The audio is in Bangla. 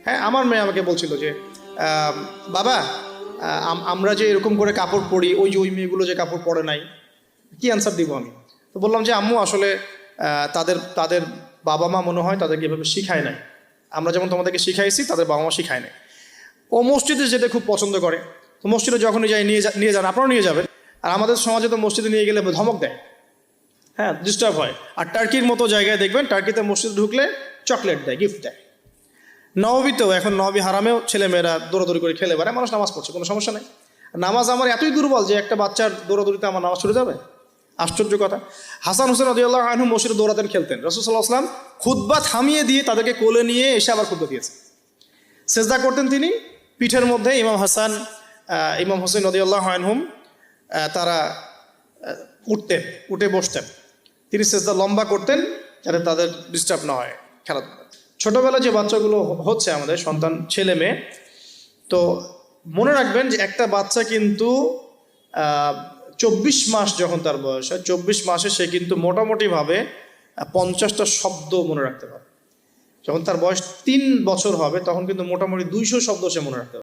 হ্যাঁ, আমার মেয়ে আমাকে বলছিল যে বাবা, আমরা যে এরকম করে কাপড় পরি, ওই যে ওই মেয়েগুলো যে কাপড় পরে নাই, কি অ্যান্সার দিব আমি? তো বললাম যে আম্মু, আসলে তাদের তাদের বাবা মা মনে হয় তাদেরকে এভাবে শিখায় নাই। আমরা যেমন তোমাদেরকে শিখাইছি, তাদের বাবা মা শিখায় নাই। ও মসজিদে যেতে খুব পছন্দ করে, তো মসজিদে যখনই যাই নিয়ে যান, আপনারাও নিয়ে যাবেন। আর আমাদের সমাজে তো মসজিদে নিয়ে গেলে ধমক দেয়, হ্যাঁ, ডিস্টার্ব হয়। আর টার্কির মতো জায়গায় দেখবেন, টার্কিতে মসজিদে ঢুকলে চকলেট দেয়, গিফট দেয়। নববীতেও, এখন নবী হারামেও ছেলেমেয়েরা দৌড়াদৌড়ি করে খেলে বেড়ায়, মানুষ নামাজ পড়ছে, কোনো সমস্যা নেই। নামাজ আমার এতই দুর্বল যে একটা বাচ্চার দৌড়াদৌড়িতে আমার নামাজ ছুটে যাবে? আশ্চর্য কথা। হাসান হোসেন রাদিয়াল্লাহু আনহু মসজিদে দৌড়াতেন, খেলতেন। রাসূল সাল্লাল্লাহু আলাইহি ওয়াসাল্লাম খুতবা থামিয়ে দিয়ে তাদেরকে কোলে নিয়ে এসে আবার খুতবা দিয়েছেন। সেজদা করতেন তিনি, পিঠের মধ্যে ইমাম হাসান, ইমাম হোসেন রাদিয়াল্লাহু আনহুম তারা উঠতেন, উঠে বসতেন। তিনি সেজদা লম্বা করতেন যাতে তাদের ডিস্টার্ব না হয় খেলাধুলা। ছোটবেলা যে বাচ্চাগুলো হচ্ছে আমাদের সন্তান, ছেলে মেয়ে, তো মনে রাখবেন যে একটা বাচ্চা কিন্তু 24 মাস যখন তার বয়স হয়, 24 মাসে সে কিন্তু মোটামুটিভাবে 50টা শব্দ মনে রাখতে পারে। যখন তার বয়স 3 বছর হবে তখন কিন্তু মোটামুটি 200 শব্দ সে মনে রাখতে পারে।